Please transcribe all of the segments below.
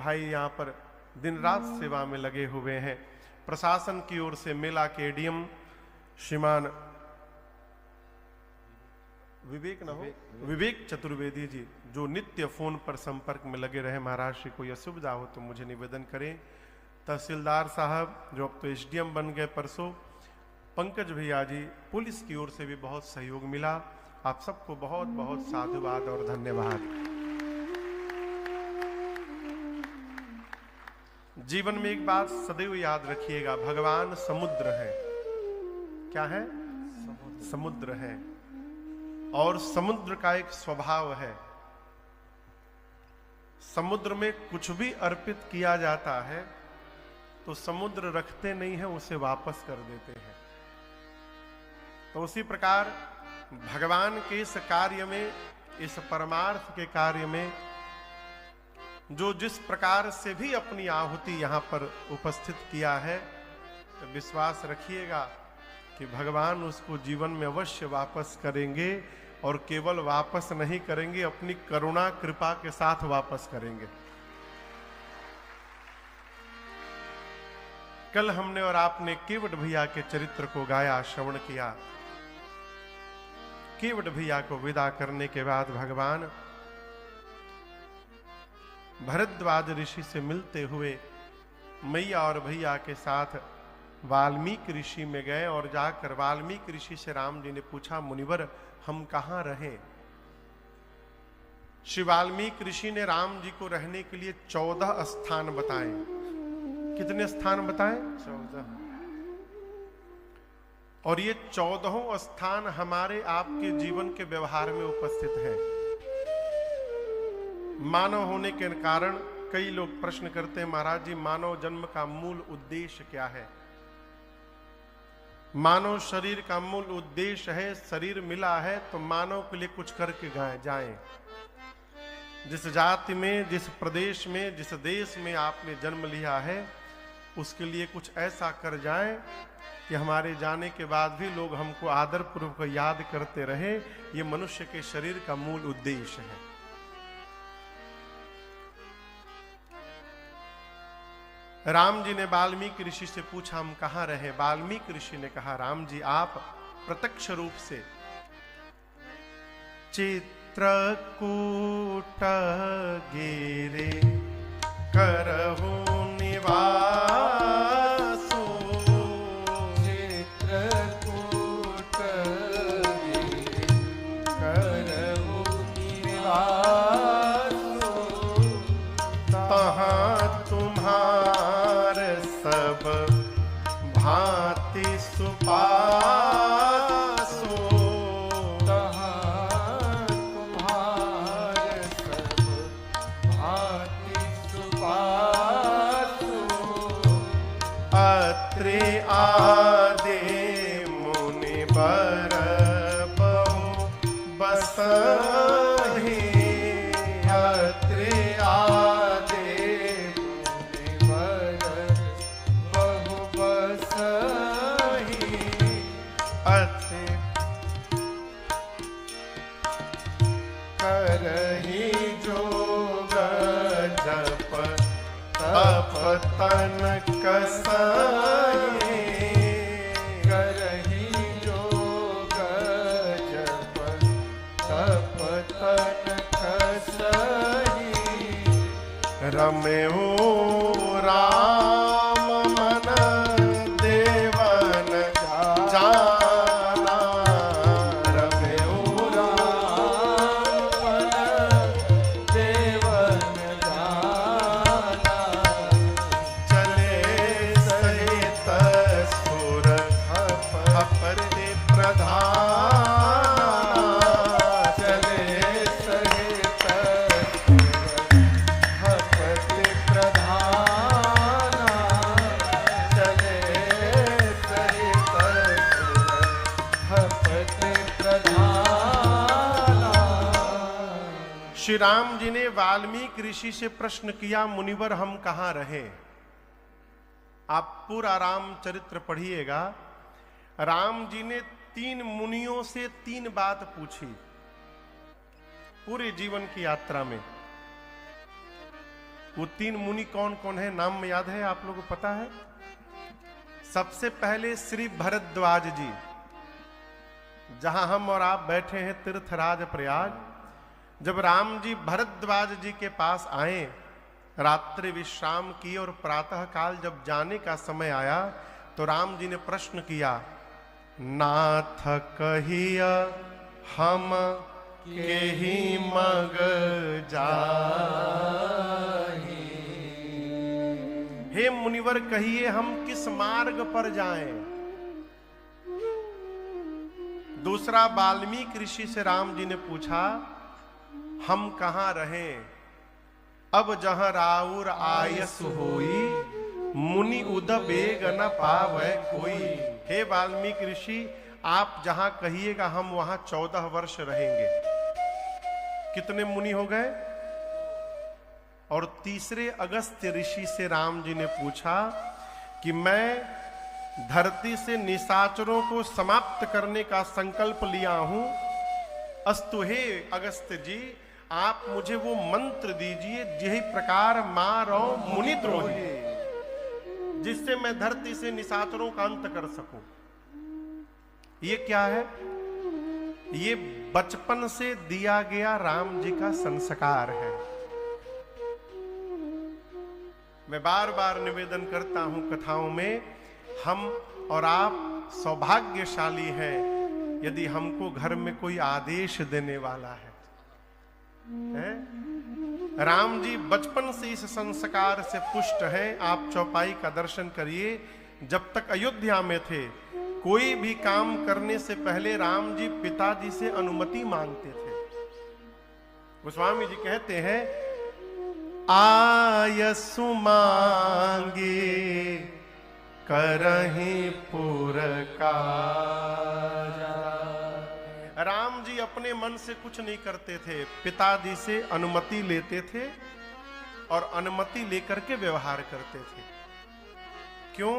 भाई यहाँ पर दिन रात सेवा में लगे हुए हैं। प्रशासन की ओर से मेला के एडीएम श्रीमान विवेक चतुर्वेदी जी, जो नित्य फोन पर संपर्क में लगे रहे। महाराज श्री कोई असुविधा हो तो मुझे निवेदन करें। तहसीलदार साहब जो अब तो एसडीएम बन गए परसों, पंकज भैया जी, पुलिस की ओर से भी बहुत सहयोग मिला। आप सबको बहुत बहुत साधुवाद और धन्यवाद। जीवन में एक बात सदैव याद रखिएगा, भगवान समुद्र है। क्या है? समुद्र है। और समुद्र का एक स्वभाव है, समुद्र में कुछ भी अर्पित किया जाता है तो समुद्र रखते नहीं है, उसे वापस कर देते हैं। तो उसी प्रकार भगवान के इस कार्य में, इस परमार्थ के कार्य में जो जिस प्रकार से भी अपनी आहुति यहां पर उपस्थित किया है, तो विश्वास रखिएगा कि भगवान उसको जीवन में अवश्य वापस करेंगे। और केवल वापस नहीं करेंगे, अपनी करुणा कृपा के साथ वापस करेंगे। कल हमने और आपने केवट भैया के चरित्र को गाया, श्रवण किया। केवट भैया को विदा करने के बाद भगवान भरद्वाज ऋषि से मिलते हुए मैया और भैया के साथ वाल्मीकि ऋषि में गए और जाकर वाल्मीकि ऋषि से राम जी ने पूछा, मुनिवर हम कहां रहें? श्री वाल्मीकि ऋषि ने राम जी को रहने के लिए 14 स्थान बताए। कितने स्थान बताए? 14। और ये 14 स्थान हमारे आपके जीवन के व्यवहार में उपस्थित है। मानव होने के कारण कई लोग प्रश्न करते हैं, महाराज जी मानव जन्म का मूल उद्देश्य क्या है? मानव शरीर का मूल उद्देश्य है, शरीर मिला है तो मानव के लिए कुछ करके जाएं। जिस जाति में, जिस प्रदेश में, जिस देश में आपने जन्म लिया है, उसके लिए कुछ ऐसा कर जाएं कि हमारे जाने के बाद भी लोग हमको आदरपूर्वक याद करते रहे। ये मनुष्य के शरीर का मूल उद्देश्य है। राम जी ने वाल्मीकि ऋषि से पूछा, हम कहां रहे? वाल्मीकि ऋषि ने कहा, राम जी आप प्रत्यक्ष रूप से चित्रकूट गिरे करहु निवासो, चित्रकूट गिरे करहु निवासो, तहां तुम्हार सब भांति सुपासो, तहां तुम्हार सब भांति सुपासो, अत्रि आदि मुनिवर बहु बसहि, अत्रि आदि मुनिवर बहु बसहि, अत्रि करहि जोग जप तप तन कसहि, करहि जोग जप तप तन कसहि, रमेऊ राम मन देवन जाना, रमेऊ राम मन देवन जाना, चले सहित सुर अपते प्रधान, चले सहित हपति प्रधाना, चले सहित हपति प्रधाना। श्री राम जी ने वाल्मीकि ऋषि से प्रश्न किया, मुनिवर हम कहां रहे? आप पूरा रामचरित्र पढ़िएगा। राम जी ने 3 मुनियों से 3 बात पूछी पूरे जीवन की यात्रा में। वो 3 मुनि कौन कौन है, नाम याद है आप लोगों को पता है? सबसे पहले श्री भरद्वाज जी, जहां हम और आप बैठे हैं तीर्थराज प्रयाग। जब राम जी भरद्वाज जी के पास आए, रात्रि विश्राम की और प्रातः काल जब जाने का समय आया तो राम जी ने प्रश्न किया, नाथ कहिया हम केहि मग जाहि। हे मुनिवर कहिए हम किस मार्ग पर जाएं। दूसरा वाल्मीकि ऋषि से राम जी ने पूछा, हम कहां रहें, अब जहां राउर आयस होई, मुनि उद बेग न पावै कोई। हे वाल्मीकि ऋषि, आप जहां कहिएगा हम वहां 14 वर्ष रहेंगे। कितने मुनि हो गए? और तीसरे अगस्त्य ऋषि से राम जी ने पूछा कि मैं धरती से निशाचरों को समाप्त करने का संकल्प लिया हूं, अस्तु हे अगस्त्य जी, आप मुझे वो मंत्र दीजिए जिस प्रकार मारो मुनिद्रोही, जिससे मैं धरती से निशाचरों का अंत कर सकूं। ये क्या है? ये बचपन से दिया गया राम जी का संस्कार है। मैं बार बार निवेदन करता हूं कथाओं में, हम और आप सौभाग्यशाली हैं यदि हमको घर में कोई आदेश देने वाला है? राम जी बचपन से इस संस्कार से पुष्ट हैं। आप चौपाई का दर्शन करिए, जब तक अयोध्या में थे कोई भी काम करने से पहले राम जी पिताजी से अनुमति मांगते थे। गोस्वामी जी कहते हैं, आयसु मांगे करहि पुर काजा। राम जी अपने मन से कुछ नहीं करते थे, पिताजी से अनुमति लेते थे और अनुमति लेकर के व्यवहार करते थे। क्यों?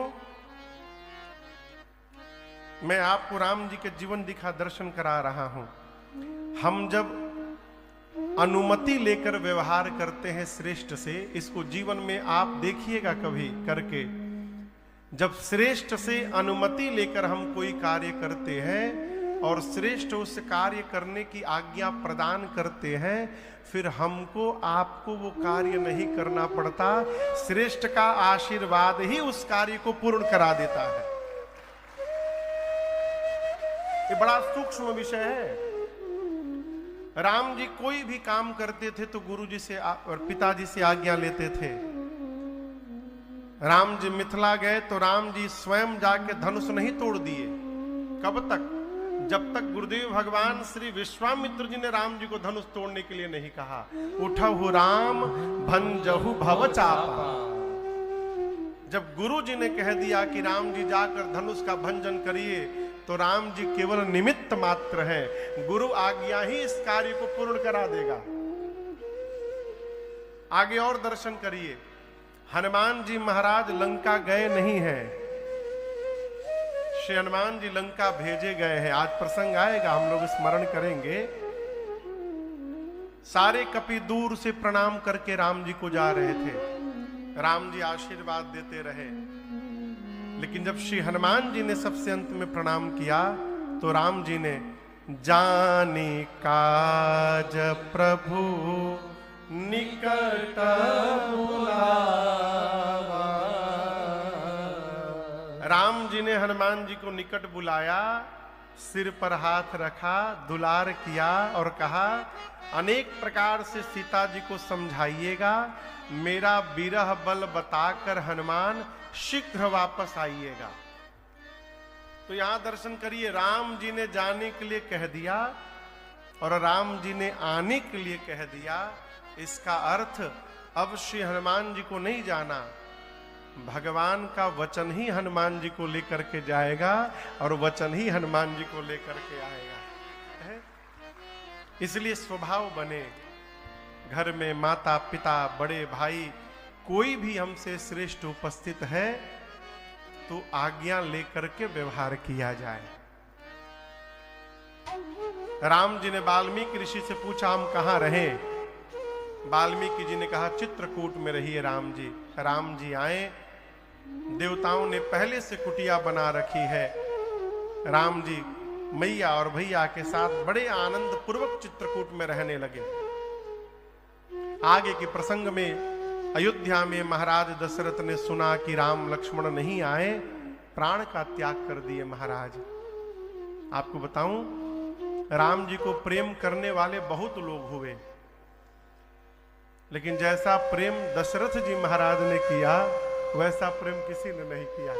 मैं आपको राम जी के जीवन दिखा दर्शन करा रहा हूं। हम जब अनुमति लेकर व्यवहार करते हैं श्रेष्ठ से, इसको जीवन में आप देखिएगा कभी करके। जब श्रेष्ठ से अनुमति लेकर हम कोई कार्य करते हैं और श्रेष्ठ उस कार्य करने की आज्ञा प्रदान करते हैं, फिर हमको आपको वो कार्य नहीं करना पड़ता। श्रेष्ठ का आशीर्वाद ही उस कार्य को पूर्ण करा देता है। ये बड़ा सूक्ष्म विषय है। राम जी कोई भी काम करते थे तो गुरुजी से और पिताजी से आज्ञा लेते थे। राम जी मिथिला गए तो राम जी स्वयं जाके धनुष नहीं तोड़ दिए। कब तक? जब तक गुरुदेव भगवान श्री विश्वामित्र जी ने राम जी को धनुष तोड़ने के लिए नहीं कहा। उठहु राम भंजहु भव चापा। जब गुरु जी ने कह दिया कि राम जी जाकर धनुष का भंजन करिए, तो राम जी केवल निमित्त मात्र हैं। गुरु आज्ञा ही इस कार्य को पूर्ण करा देगा। आगे और दर्शन करिए। हनुमान जी महाराज लंका गए नहीं हैं, श्री हनुमान जी लंका भेजे गए हैं। आज प्रसंग आएगा, हम लोग स्मरण करेंगे। सारे कपि दूर से प्रणाम करके राम जी को जा रहे थे। राम जी आशीर्वाद देते रहे, लेकिन जब श्री हनुमान जी ने सबसे अंत में प्रणाम किया तो राम जी ने जानी काज प्रभु निकट बुलावा। राम जी ने हनुमान जी को निकट बुलाया, सिर पर हाथ रखा, दुलार किया और कहा, अनेक प्रकार से सीता जी को समझाइएगा, मेरा विरह बल बताकर हनुमान शीघ्र वापस आइएगा। तो यहां दर्शन करिए, राम जी ने जाने के लिए कह दिया और राम जी ने आने के लिए कह दिया। इसका अर्थ अब श्री हनुमान जी को नहीं जाना, भगवान का वचन ही हनुमान जी को लेकर के जाएगा और वचन ही हनुमान जी को लेकर के आएगा। है? इसलिए स्वभाव बने, घर में माता पिता बड़े भाई कोई भी हमसे श्रेष्ठ उपस्थित है तो आज्ञा लेकर के व्यवहार किया जाए। राम जी ने वाल्मीकि ऋषि से पूछा, हम कहां रहें? वाल्मीकि जी ने कहा चित्रकूट में रहिए राम जी। राम जी आए, देवताओं ने पहले से कुटिया बना रखी है। राम जी मैया और भैया के साथ बड़े आनंद पूर्वक चित्रकूट में रहने लगे। आगे के प्रसंग में अयोध्या में महाराज दशरथ ने सुना कि राम लक्ष्मण नहीं आए, प्राण का त्याग कर दिए महाराज। आपको बताऊं, राम जी को प्रेम करने वाले बहुत लोग हुए, लेकिन जैसा प्रेम दशरथ जी महाराज ने किया वैसा प्रेम किसी ने नहीं किया।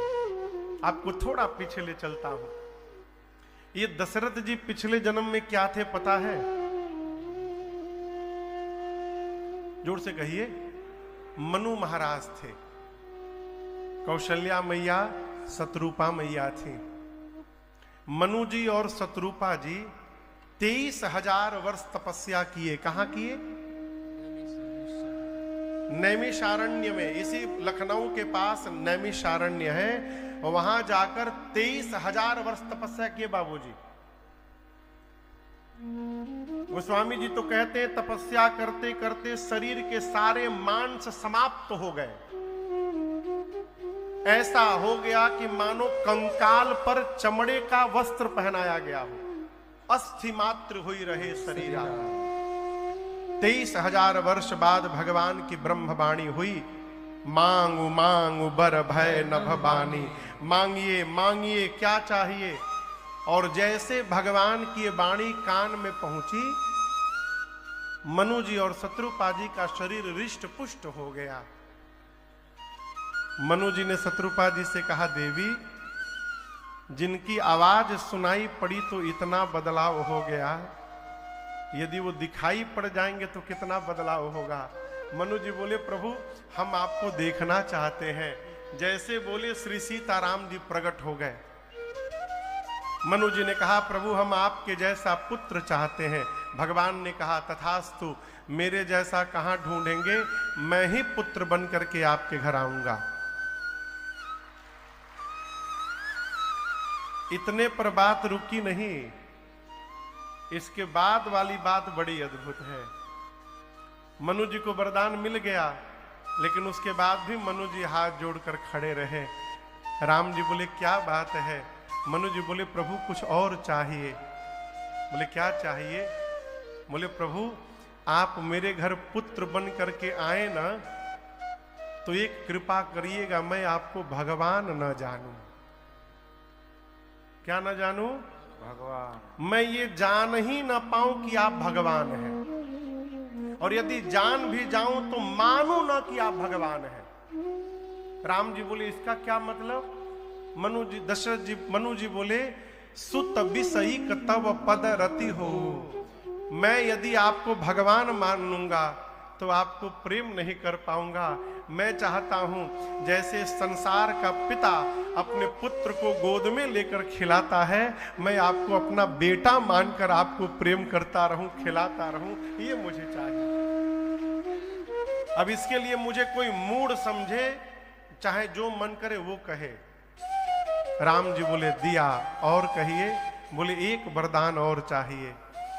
आपको थोड़ा पीछे ले चलता हूं। ये दशरथ जी पिछले जन्म में क्या थे पता है? जोर से कहिए, मनु महाराज थे। कौशल्या मैया शत्रुपा मैया थी। मनु जी और शत्रुपा जी 23,000 वर्ष तपस्या किए। कहां किए? नैमिषारण्य में। इसी लखनऊ के पास नैमिषारण्य है, वहां जाकर 23,000 वर्ष तपस्या किए बाबूजी। गोस्वामी जी तो कहते हैं तपस्या करते करते शरीर के सारे मांस समाप्त हो गए। ऐसा हो गया कि मानो कंकाल पर चमड़े का वस्त्र पहनाया गया हो, अस्थि मात्र हुई रहे शरीर। 23,000 वर्ष बाद भगवान की ब्रह्मवाणी हुई, मांगू मांगू बर भय नभ बानी। मांगिए मांगिए क्या चाहिए। और जैसे भगवान की वाणी कान में पहुंची, मनु जी और शत्रुपा जी का शरीर रिष्ट पुष्ट हो गया। मनु जी ने शत्रुपा जी से कहा, देवी जिनकी आवाज सुनाई पड़ी तो इतना बदलाव हो गया, यदि वो दिखाई पड़ जाएंगे तो कितना बदलाव होगा। मनु जी बोले, प्रभु हम आपको देखना चाहते हैं। जैसे बोले श्री सीताराम जी प्रकट हो गए। मनु जी ने कहा, प्रभु हम आपके जैसा पुत्र चाहते हैं। भगवान ने कहा, तथास्तु, मेरे जैसा कहां ढूंढेंगे, मैं ही पुत्र बन करके आपके घर आऊंगा। इतने पर बात रुकी नहीं, इसके बाद वाली बात बड़ी अद्भुत है। मनु जी को वरदान मिल गया, लेकिन उसके बाद भी मनु जी हाथ जोड़कर खड़े रहे। राम जी बोले, क्या बात है? मनु जी बोले, प्रभु कुछ और चाहिए। बोले, क्या चाहिए? बोले, प्रभु आप मेरे घर पुत्र बन करके आए ना, तो एक कृपा करिएगा, मैं आपको भगवान न जानूं। क्या न जानूं? भगवान। मैं ये जान ही ना पाऊं कि आप भगवान हैं, और यदि जान भी जाऊं तो मानूं ना कि आप भगवान हैं। राम जी बोले, इसका क्या मतलब? मनु जी बोले, सुत विषयिक तव पद रति हो। मैं यदि आपको भगवान मान लूंगा तो आपको प्रेम नहीं कर पाऊंगा। मैं चाहता हूं जैसे संसार का पिता अपने पुत्र को गोद में लेकर खिलाता है, मैं आपको अपना बेटा मानकर आपको प्रेम करता रहूं, खिलाता रहूं, ये मुझे चाहिए। अब इसके लिए मुझे कोई मूड समझे, चाहे जो मन करे वो कहे। राम जी बोले, दिया, और कहिए। बोले, एक वरदान और चाहिए।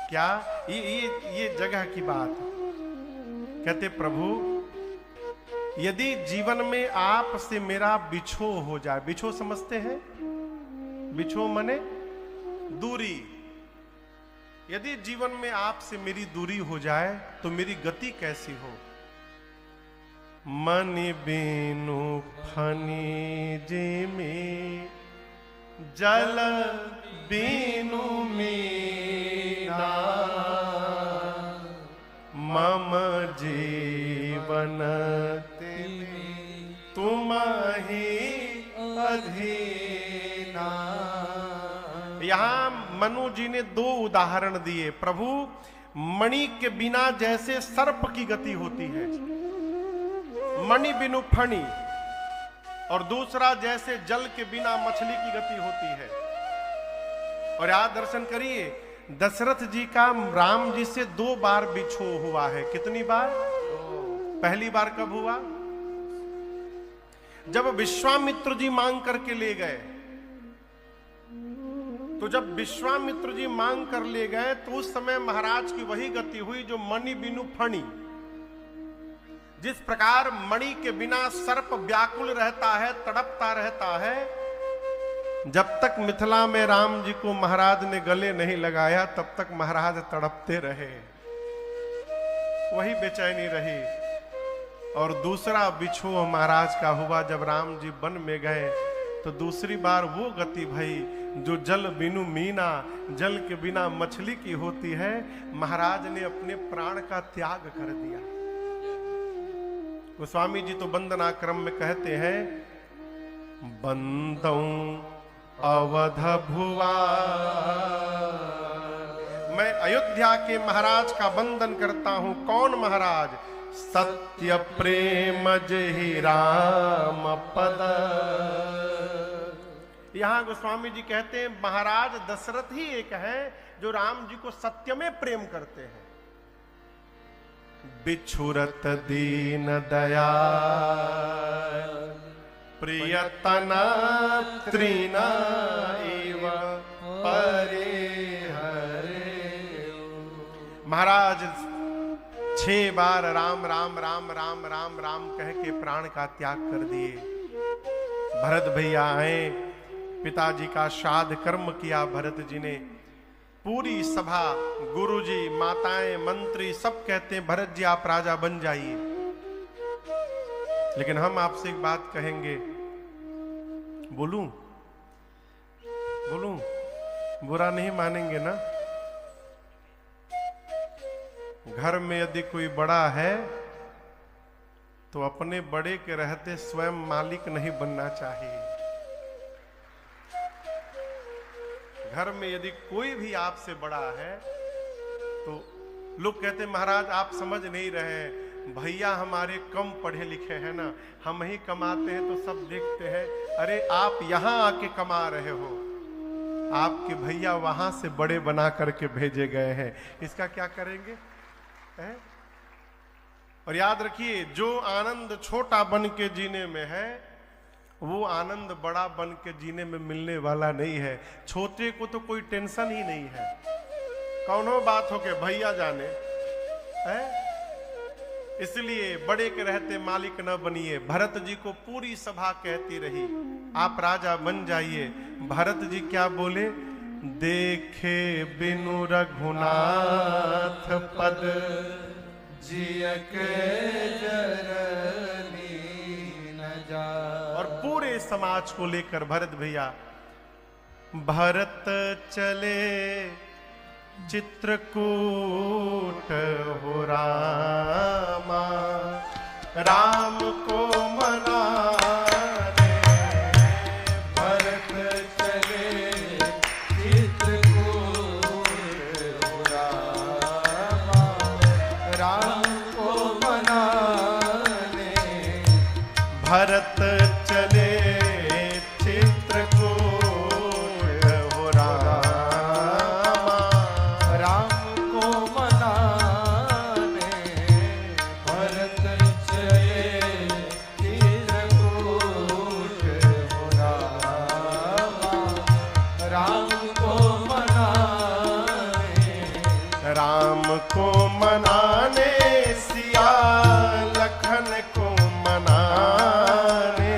क्या? ये जगह की बात। कहते, प्रभु यदि जीवन में आपसे मेरा बिछो हो जाए, बिछो समझते हैं? बिछो मने दूरी। यदि जीवन में आपसे मेरी दूरी हो जाए तो मेरी गति कैसी हो? मन बिनु फनी जे में, जल बिनु मीना, मम जीवन तुम ही अधीना। यहां मनु जी ने दो उदाहरण दिए। प्रभु मणि के बिना जैसे सर्प की गति होती है, मणि बिनु फणी, और दूसरा जैसे जल के बिना मछली की गति होती है। और यहां दर्शन करिए, दशरथ जी का राम जी से 2 बार बिछो हुआ है। कितनी बार? पहली बार कब हुआ? जब विश्वामित्र जी मांग करके ले गए। तो जब विश्वामित्र जी मांग कर ले गए तो उस समय महाराज की वही गति हुई जो मणि बिनु फणी। जिस प्रकार मणि के बिना सर्प व्याकुल रहता है, तड़पता रहता है, जब तक मिथिला में राम जी को महाराज ने गले नहीं लगाया तब तक महाराज तड़पते रहे, वही बेचैनी रही। और दूसरा बिछोह महाराज का हुआ जब राम जी वन में गए, तो दूसरी बार वो गति भई जो जल बिनु मीना, जल के बिना मछली की होती है। महाराज ने अपने प्राण का त्याग कर दिया। गोस्वामी जी तो वंदना क्रम में कहते हैं, बंदौ अवध भुवा, मैं अयोध्या के महाराज का वंदन करता हूं। कौन महाराज? सत्य प्रेम जहि राम पद। यहां गोस्वामी जी कहते हैं महाराज दशरथ ही एक है जो राम जी को सत्य में प्रेम करते हैं। बिछुरत दीन दया प्रियतना त्रिना एव परिहरे। महाराज 6 बार राम राम राम राम राम राम कह के प्राण का त्याग कर दिए। भरत भैया आए, पिताजी का श्राद्ध कर्म किया भरत जी ने। पूरी सभा, गुरुजी, माताएं, मंत्री सब कहते हैं भरत जी आप राजा बन जाइए। लेकिन हम आपसे एक बात कहेंगे, बोलूं? बुरा नहीं मानेंगे ना? घर में यदि कोई बड़ा है तो अपने बड़े के रहते स्वयं मालिक नहीं बनना चाहिए। घर में यदि कोई भी आपसे बड़ा है तो लोग कहते हैं महाराज आप समझ नहीं रहे हैं, भैया हमारे कम पढ़े लिखे हैं ना, हम ही कमाते हैं तो सब देखते हैं। अरे आप यहां आके कमा रहे हो, आपके भैया वहां से बड़े बना करके भेजे गए हैं, इसका क्या करेंगे? है? और याद रखिए जो आनंद छोटा बन के जीने में है वो आनंद बड़ा बन के जीने में मिलने वाला नहीं है। छोटे को तो कोई टेंशन ही नहीं है, कौनो बात हो के भैया जाने है। इसलिए बड़े के रहते मालिक न बनिए। भरत जी को पूरी सभा कहती रही आप राजा बन जाइए। भरत जी क्या बोले? देखे बिनु रघुनाथ पद, जिय के जरनी न जा। और पूरे समाज को लेकर भरत भैया, भरत चले चित्रकूट हो रामा, राम को मनाने। भरत चले चित्रकूट हो रामा, राम को मनाने। भरत चले चित्रकूट हो रामा, राम को मनाने। भरत चले चित्रकूट हो रामा, राम को मनाने। राम को मनाने, सिया लखन को मनाने।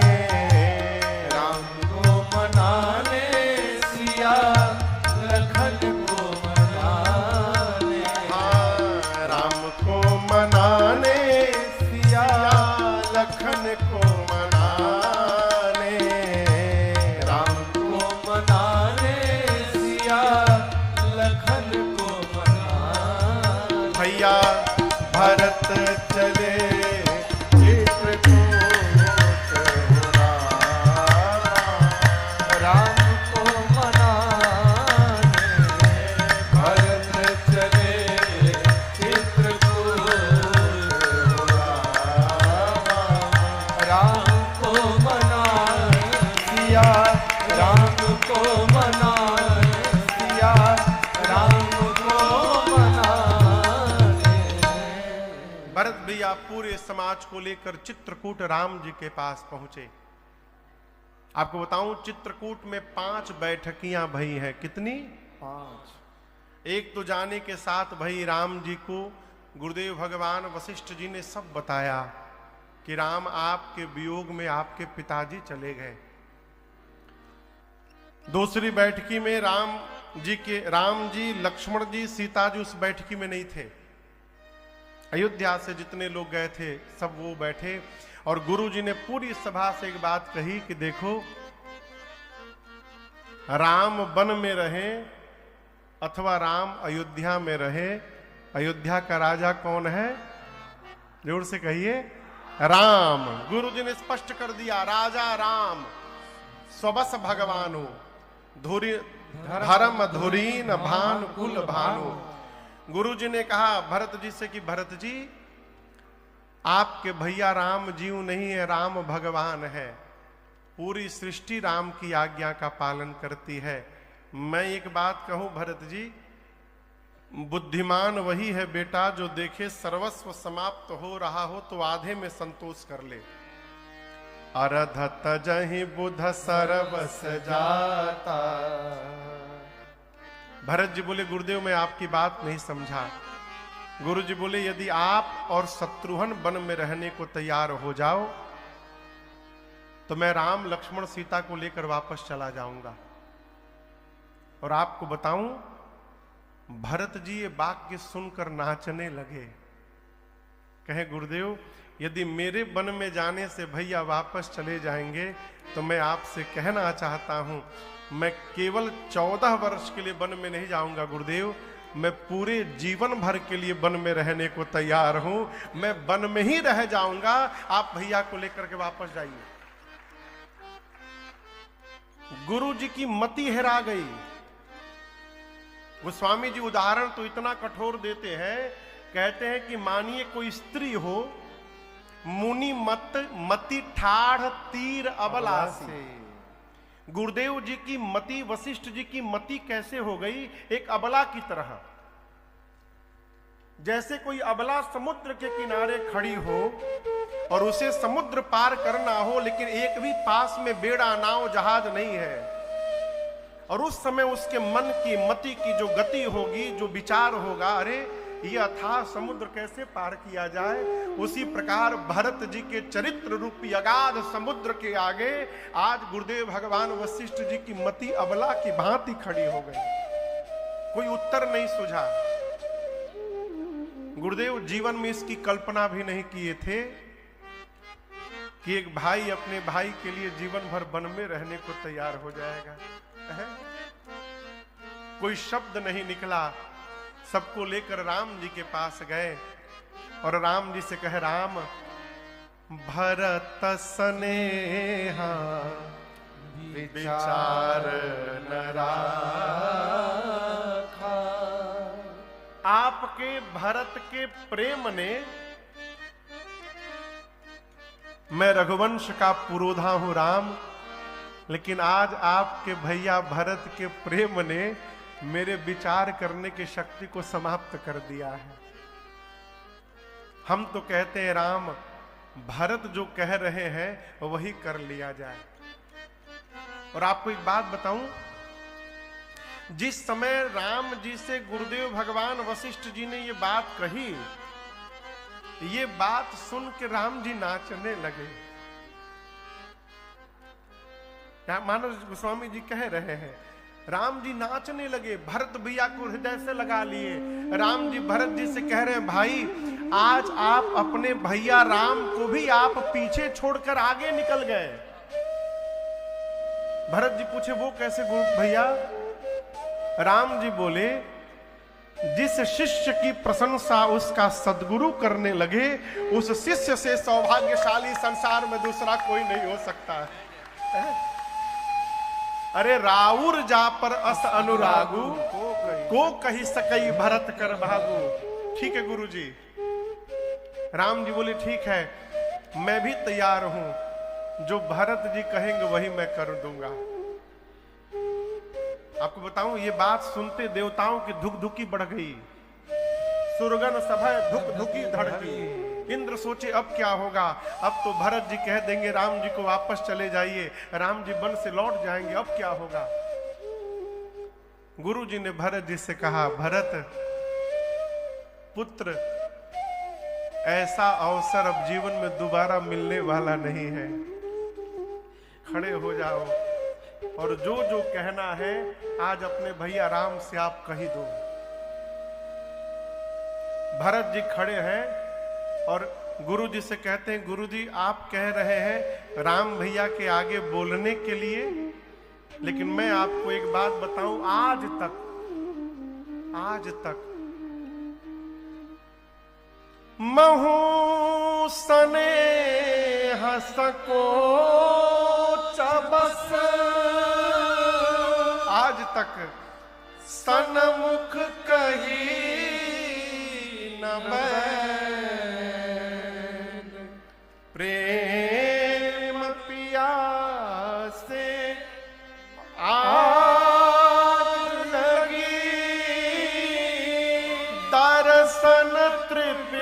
राम को मनाने, सिया लखन को मनाने। हाँ, राम को मनाने, सिया लखन को मनाने। राम को मनाने, सिया लखन को मनाने। भैया भरत चले चित्रकूट हो रामा, राम को मनाने। भरत चले चित्रकूट हो रामा, राम को मनाने। सिया राम को मनाने, सिया राम को मनाने। भरत भैया पूरे समाज को लेकर चित्रकूट राम जी के पास पहुंचे। आपको बताऊं चित्रकूट में 5 बैठकियां भई हैं। कितनी? 5। एक तो जाने के साथ भई राम जी को गुरुदेव भगवान वशिष्ठ जी ने सब बताया। कि राम आपके वियोग में आपके पिताजी चले गए। दूसरी बैठकी में राम जी, लक्ष्मण जी, सीता जी उस बैठकी में नहीं थे। अयोध्या से जितने लोग गए थे सब वो बैठे, और गुरु जी ने पूरी सभा से एक बात कही कि देखो, राम वन में रहे अथवा राम अयोध्या में रहे, अयोध्या का राजा कौन है? जोर से कहिए, राम। गुरु जी ने स्पष्ट कर दिया, राजा राम, स्वबस भगवानो, धर्म धुरीन भानु कुल भानु। गुरु जी ने कहा भरत जी से कि भरत जी, आपके भैया राम जीव नहीं है, राम भगवान है। पूरी सृष्टि राम की आज्ञा का पालन करती है। मैं एक बात कहूं भरत जी, बुद्धिमान वही है बेटा जो देखे सर्वस्व समाप्त हो रहा हो तो आधे में संतोष कर ले। अरधत जहि बुध सर्वस जाता। भरत जी बोले गुरुदेव मैं आपकी बात नहीं समझा। गुरु जी बोले यदि आप और शत्रुघ्न वन में रहने को तैयार हो जाओ तो मैं राम लक्ष्मण सीता को लेकर वापस चला जाऊंगा। और आपको बताऊं, भरत जी ये वाक्य सुनकर नाचने लगे। कहे गुरुदेव यदि मेरे वन में जाने से भैया वापस चले जाएंगे तो मैं आपसे कहना चाहता हूं, मैं केवल 14 वर्ष के लिए वन में नहीं जाऊंगा गुरुदेव, मैं पूरे जीवन भर के लिए वन में रहने को तैयार हूं। मैं वन में ही रह जाऊंगा, आप भैया को लेकर के वापस जाइए। गुरु जी की मति हेरा गई। गोस्वामी जी उदाहरण तो इतना कठोर देते हैं, कहते हैं कि मानिए कोई स्त्री हो, मुनि मति ठाढ़ तीर अबलासी। गुरुदेव जी की मति, वशिष्ठ जी की मति कैसे हो गई? एक अबला की तरह। जैसे कोई अबला समुद्र के किनारे खड़ी हो और उसे समुद्र पार करना हो, लेकिन एक भी पास में बेड़ा, नाव, जहाज नहीं है, और उस समय उसके मन की, मति की जो गति होगी, जो विचार होगा, अरे ये अथाह समुद्र कैसे पार किया जाए, उसी प्रकार भरत जी के चरित्र रूपी अगाध समुद्र के आगे आज गुरुदेव भगवान वशिष्ठ जी की मति अबला की भांति खड़ी हो गई। कोई उत्तर नहीं सुझा। गुरुदेव जीवन में इसकी कल्पना भी नहीं किए थे कि एक भाई अपने भाई के लिए जीवन भर वन में रहने को तैयार हो जाएगा। कोई शब्द नहीं निकला। सबको लेकर राम जी के पास गए और राम जी से कहे, राम भरत स्नेहा विचार न राखा। आपके भरत के प्रेम ने, मैं रघुवंश का पुरोधा हूं राम, लेकिन आज आपके भैया भरत के प्रेम ने मेरे विचार करने की शक्ति को समाप्त कर दिया है। हम तो कहते हैं राम, भरत जो कह रहे हैं वही कर लिया जाए। और आपको एक बात बताऊं, जिस समय राम जी से गुरुदेव भगवान वशिष्ठ जी ने ये बात कही, ये बात सुन के राम जी नाचने लगे। मानो गोस्वामी जी कह रहे हैं, राम जी नाचने लगे, भरत भैया को हृदय से लगा लिए। राम जी भरत जी से कह रहे हैं, भाई आज आप अपने भैया राम को भी आप पीछे छोड़कर आगे निकल गए। भरत जी पूछे वो कैसे गुरु भैया? राम जी बोले, जिस शिष्य की प्रशंसा उसका सद्गुरु करने लगे, उस शिष्य से सौभाग्यशाली संसार में दूसरा कोई नहीं हो सकता है। अरे राउर जा पर अस अनुरागु, को कही सकई भरत कर भागु। ठीक है गुरुजी। राम जी बोले ठीक है, मैं भी तैयार हूं, जो भरत जी कहेंगे वही मैं कर दूंगा। आपको बताऊं, ये बात सुनते देवताओं की धुक धुकी बढ़ गई। सुरगन सभा धुक धुकी धड़की। इंद्र सोचे अब क्या होगा, अब तो भरत जी कह देंगे राम जी को वापस चले जाइए, राम जी वन से लौट जाएंगे, अब क्या होगा। गुरु जी ने भरत जी से कहा, भरत पुत्र ऐसा अवसर अब जीवन में दोबारा मिलने वाला नहीं है। खड़े हो जाओ और जो जो कहना है आज अपने भैया राम से आप कही दो। भरत जी खड़े हैं और गुरु जी से कहते हैं, गुरु जी आप कह रहे हैं राम भैया के आगे बोलने के लिए, लेकिन मैं आपको एक बात बताऊं, आज तक महू सने हसको चबस, आज तक सनमुख कही न बैन, प्रेम पियासे आज लगी, दर्शन तृप्त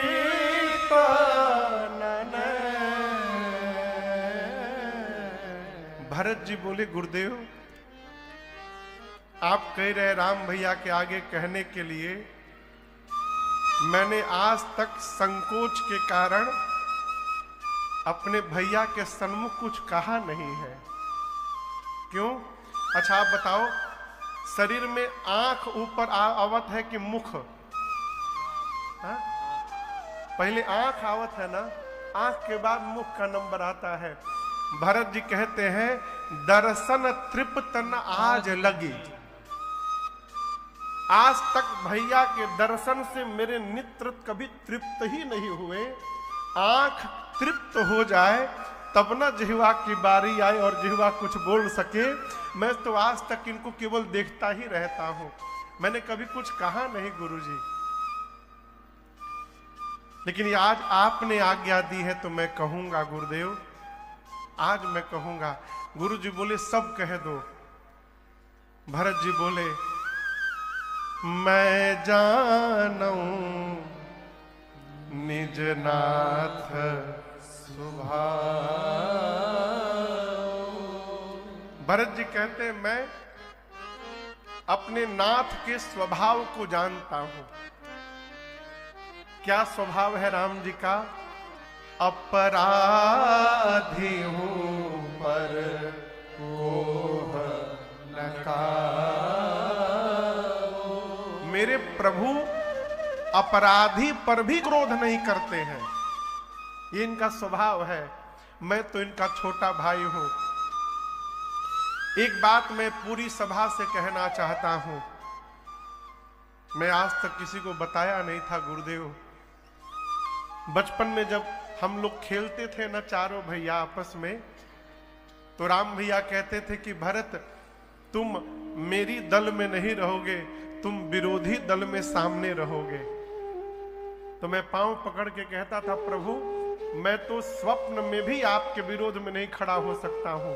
भरत जी बोले, गुरुदेव आप कह रहे राम भैया के आगे कहने के लिए, मैंने आज तक संकोच के कारण अपने भैया के सन्मुख कुछ कहा नहीं है। क्यों? अच्छा आप बताओ, शरीर में आंख ऊपर आवत है कि मुख? हा? पहले आंख आवत है ना, आंख के बाद मुख का नंबर आता है। भरत जी कहते हैं दर्शन तृप्त न आज लगी, आज तक भैया के दर्शन से मेरे नेत्र कभी तृप्त ही नहीं हुए। आंख तृप्त हो जाए तब न जिह्वा की बारी आए और जिह्वा कुछ बोल सके। मैं तो आज तक इनको केवल देखता ही रहता हूं, मैंने कभी कुछ कहा नहीं गुरुजी, लेकिन आज आपने आज्ञा दी है तो मैं कहूंगा गुरुदेव, आज मैं कहूंगा। गुरु जी बोले सब कह दो। भरत जी बोले मैं जानूं निज नाथ स्वभाव। भरत जी कहते हैं मैं अपने नाथ के स्वभाव को जानता हूं। क्या स्वभाव है राम जी का? अपराधी हूं पर कोह न काओ। मेरे प्रभु अपराधी पर भी क्रोध नहीं करते हैं, ये इनका स्वभाव है। मैं तो इनका छोटा भाई हूं। एक बात मैं पूरी सभा से कहना चाहता हूं, मैं आज तक किसी को बताया नहीं था गुरुदेव। बचपन में जब हम लोग खेलते थे ना चारों भैया आपस में, तो राम भैया कहते थे कि भरत तुम मेरी दल में नहीं रहोगे, तुम विरोधी दल में सामने रहोगे। तो मैं पांव पकड़ के कहता था प्रभु मैं तो स्वप्न में भी आपके विरोध में नहीं खड़ा हो सकता हूं,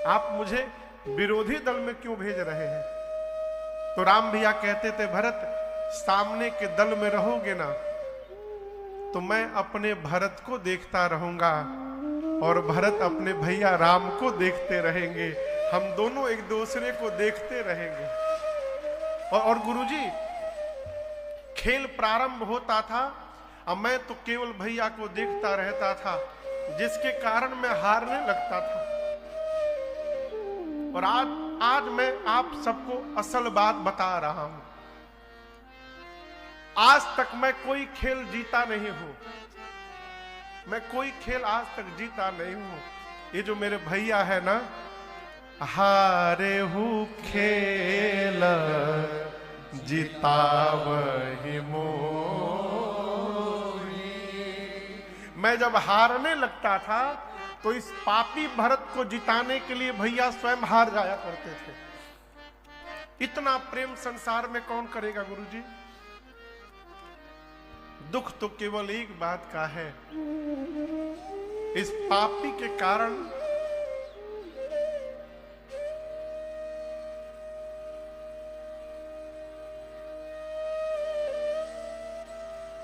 आप मुझे विरोधी दल में क्यों भेज रहे हैं? तो राम भैया कहते थे भरत सामने के दल में रहोगे ना तो मैं अपने भरत को देखता रहूंगा और भरत अपने भैया राम को देखते रहेंगे, हम दोनों एक दूसरे को देखते रहेंगे। और गुरुजी खेल प्रारंभ होता था और मैं तो केवल भैया को देखता रहता था, जिसके कारण मैं हारने लगता था। और आज मैं आप सबको असल बात बता रहा हूं, आज तक मैं कोई खेल जीता नहीं हूं, मैं कोई खेल आज तक जीता नहीं हूं। ये जो मेरे भैया है ना, हारे हूं खेल जितावहि मोहि। मैं जब हारने लगता था तो इस पापी भरत को जिताने के लिए भैया स्वयं हार जाया करते थे। इतना प्रेम संसार में कौन करेगा गुरुजी? दुख तो केवल एक बात का है, इस पापी के कारण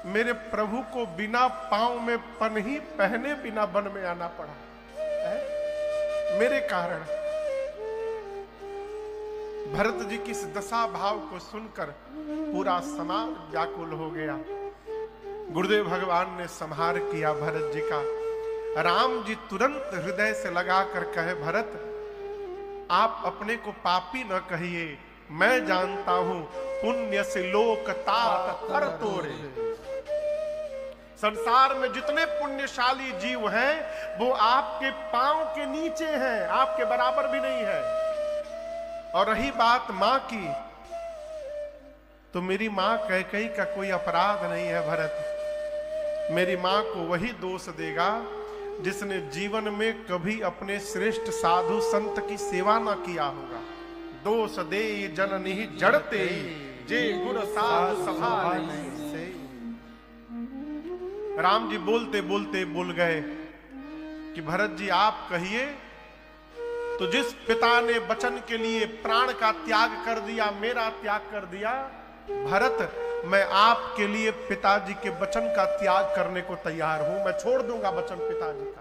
मेरे प्रभु को बिना पांव में पन्ही पहने बिना वन में आना पड़ा है? मेरे कारण। भरत जी की इस दशा भाव को सुनकर पूरा समाज व्याकुल हो गया। गुरुदेव भगवान ने संहार किया भरत जी का। राम जी तुरंत हृदय से लगा कर कहे, भरत आप अपने को पापी न कहिए, मैं जानता हूं पुण्य से लोक तात कर तोड़े। संसार में जितने पुण्यशाली जीव हैं वो आपके पांव के नीचे हैं, आपके बराबर भी नहीं है। और रही बात मां की, तो मेरी मां कैकेयी का कोई अपराध नहीं है भरत। मेरी मां को वही दोष देगा जिसने जीवन में कभी अपने श्रेष्ठ साधु संत की सेवा ना किया होगा। दोष दे जननी जड़ते जे गुर साधु सभा से। राम जी बोलते बोलते बोल गए कि भरत जी आप कहिए, तो जिस पिता ने वचन के लिए प्राण का त्याग कर दिया, मेरा त्याग कर दिया, भरत मैं आपके लिए पिताजी के वचन का त्याग करने को तैयार हूं। मैं छोड़ दूंगा वचन पिताजी का,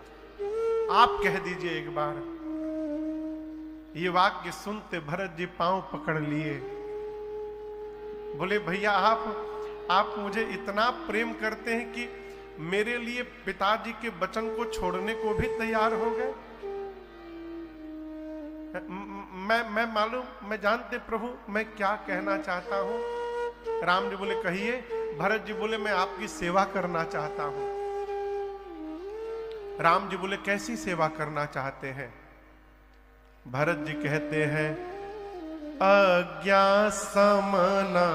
आप कह दीजिए एक बार। ये वाक्य सुनते भरत जी पांव पकड़ लिए, बोले भैया आप मुझे इतना प्रेम करते हैं कि मेरे लिए पिताजी के वचन को छोड़ने को भी तैयार हो गए। मैं मालूम, मैं जानते प्रभु मैं क्या कहना चाहता हूं। राम जी बोले कहिए। भरत जी बोले मैं आपकी सेवा करना चाहता हूं। राम जी बोले कैसी सेवा करना चाहते हैं? भरत जी कहते हैं, आज्ञा समना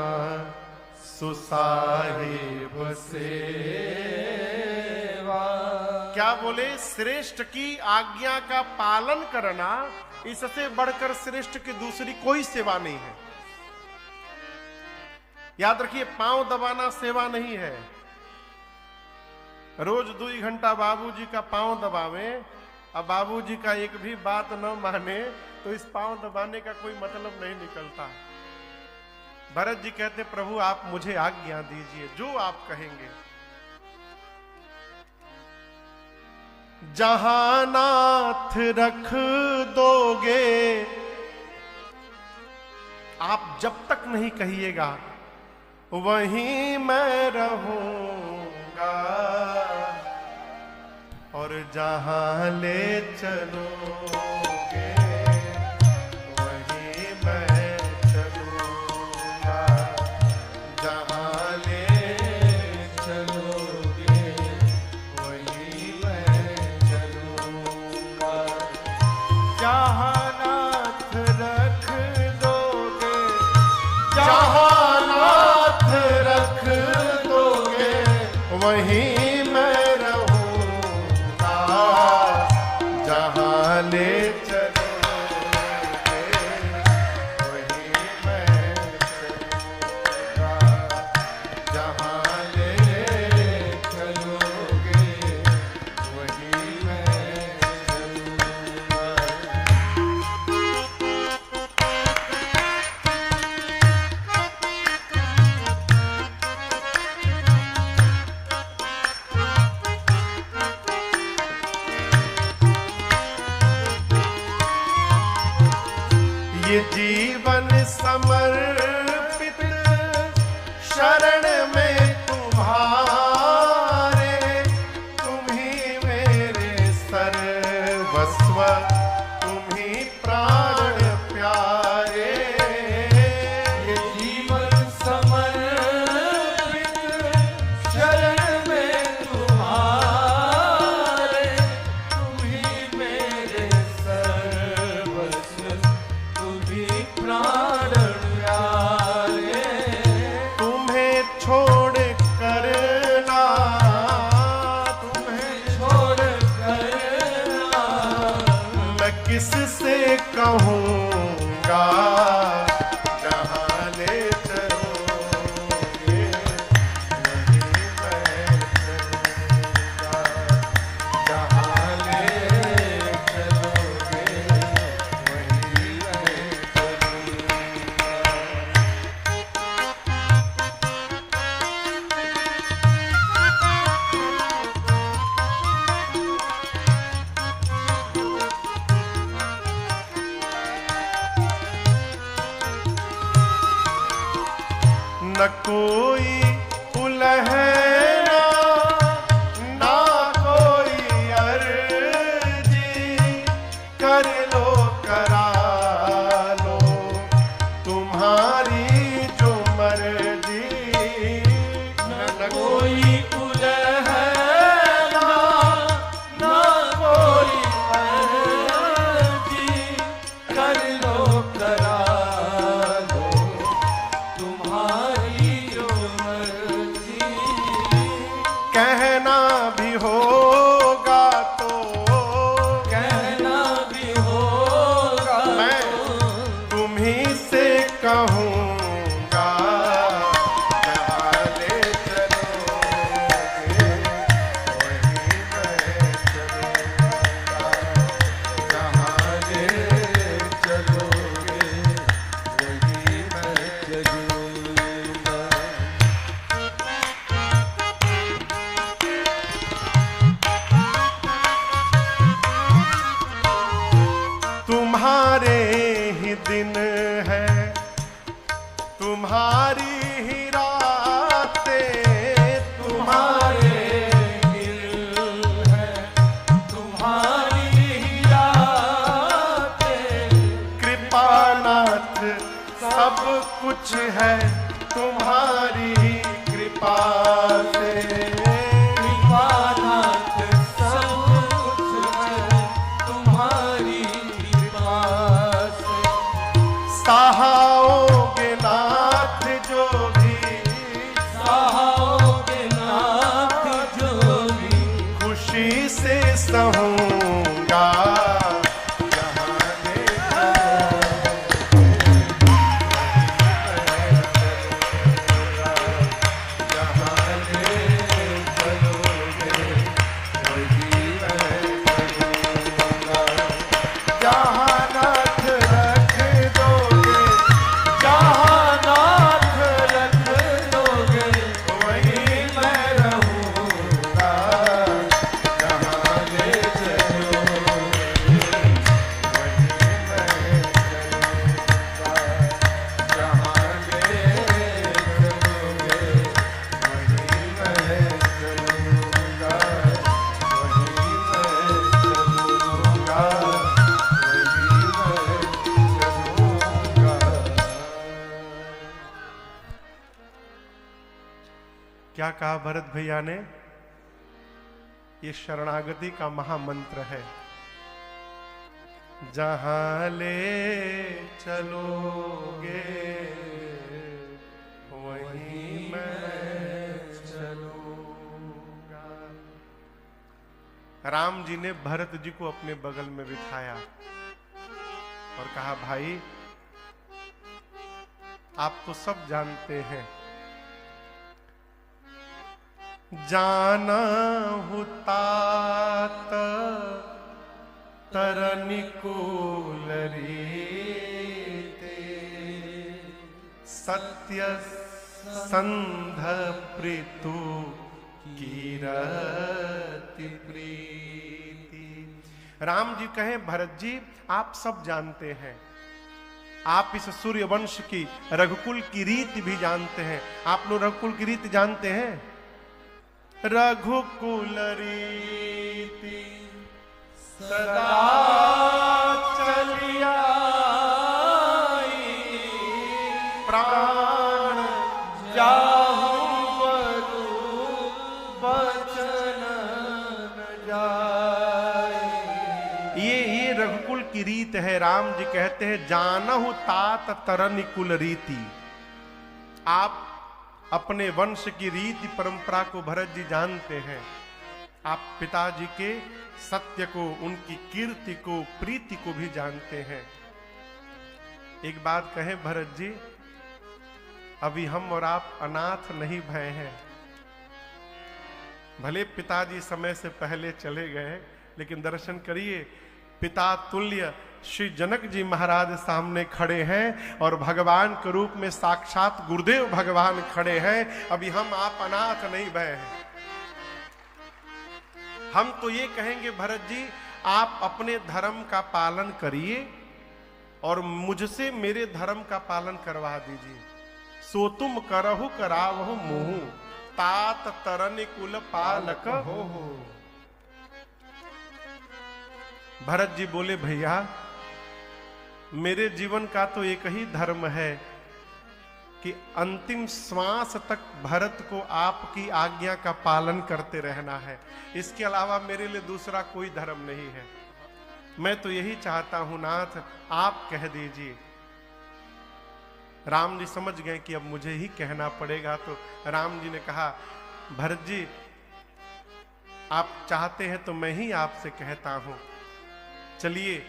सुसाहिब सेवा। क्या बोले? श्रेष्ठ की आज्ञा का पालन करना, इससे बढ़कर श्रेष्ठ की दूसरी कोई सेवा नहीं है। याद रखिए, पांव दबाना सेवा नहीं है। रोज 2 घंटा बाबूजी का पांव दबावे, अब बाबूजी का एक भी बात न माने तो इस पांव दबाने का कोई मतलब नहीं निकलता। भरत जी कहते प्रभु आप मुझे आज्ञा दीजिए, जो आप कहेंगे। जहां नाथ रख दोगे, आप जब तक नहीं कहिएगा वहीं मैं रहूंगा, और जहां ले चलोगे वहीं मैं चलूंगा, जहां ले चलोगे वहीं मैं चलूंगा। जहां नाथ रख दोगे, जहां नाथ रख दोगे वहीं मैं रहूंगा, जहां ले चलोगे वहीं मैं चलूंगा, जहां ले चलोगे वहीं मैं चलूंगा। ये जीवन समर्पित शरण में तुम्हारे, तुम ही मेरे सर्वस्व, तुम ही प्राण प्यारे। ये जीवन समर्पित शरण में तुम्हारे, तुम ही मेरे सर्वस्व, प्राण प्यारे। तुम्हें छोड़ कर ना, तुम्हें छोड़ कर ना मैं किससे कहूँगा, जहाँ ले चलोगे वहीं मैं चलूँगा, जहाँ ले चलोगे वहीं मैं न कोई उलह ना कर लो करा लो तुम्हारी जो मर्जी, न कोई उलहना न कोई अर्जी, कर लो करा लो तुम्हारी जो मर्जी। कहना भी होगा तो कहना भी होगा मैं तुम्हीं से कहूँगा, जहाँ ले चलोगे वहीं मैं चलूँगा, जहाँ ले चलोगे वहीं मैं चलूँगा। तुम्हारे ही दिन है तुम्हारी ही रातें, तुम्हारे दिल है तुम्हारी ही रातें, कृपानाथ सब कुछ है तुम्हारी कृपा से, कृपानाथ सब कुछ है तुम्हारी कृपा से। सहाओगे नाथ जो भी सहाओगे नाथ जो भी खुशी से सहूँगा, जहाँ ले जहाँ ले चलोगे वहीं मैं चलूँगा। जहाँ नाथ रख दोगे जहाँ नाथ रख दोगे वहीं मैं रहूँगा, जहाँ ले चलोगे वहीं मैं चलूँगा, जहाँ ले चलोगे वहीं मैं चलूँगा, वहीं मैं चलूँगा, वहीं मैं चलूँगा। क्या कहा भरत भैया ने? ये शरणागति का महामंत्र है। जहां ले चलोगे वहीं मैं चलूंगा। राम जी ने भरत जी को अपने बगल में बिठाया और कहा, भाई आप तो सब जानते हैं, जाना हूँ तात तरनिकुल रीते, सत्य संध प्रीतु कीरति प्रीति। राम जी कहे, भरत जी आप सब जानते हैं, आप इस सूर्य वंश की रघुकुल की रीति भी जानते हैं। आप लोग रघुकुल की रीति जानते हैं? रघुकुल रीति सदा चलिया प्राण जाहु बरु बचन न जाए। ये रघुकुल की रीत है। राम जी कहते हैं, जानहु तात तरनिकुल रीति। आप अपने वंश की रीति परंपरा को भरत जी जानते हैं। आप पिताजी के सत्य को, उनकी कीर्ति को, प्रीति को भी जानते हैं। एक बात कहें भरत जी, अभी हम और आप अनाथ नहीं भय हैं। भले पिताजी समय से पहले चले गए, लेकिन दर्शन करिए, पिता तुल्य श्री जनक जी महाराज सामने खड़े हैं और भगवान के रूप में साक्षात गुरुदेव भगवान खड़े हैं। अभी हम आप अनाथ नहीं भय हैं। हम तो ये कहेंगे भरत जी, आप अपने धर्म का पालन करिए और मुझसे मेरे धर्म का पालन करवा दीजिए। सो तुम करहु करावहु मोहु, तात तरन कुल पालक हो। भरत जी बोले भैया मेरे जीवन का तो एक ही धर्म है कि अंतिम श्वास तक भरत को आपकी आज्ञा का पालन करते रहना है। इसके अलावा मेरे लिए दूसरा कोई धर्म नहीं है। मैं तो यही चाहता हूं नाथ, आप कह दीजिए। राम जी समझ गए कि अब मुझे ही कहना पड़ेगा, तो राम जी ने कहा भरत जी आप चाहते हैं तो मैं ही आपसे कहता हूं। चलिए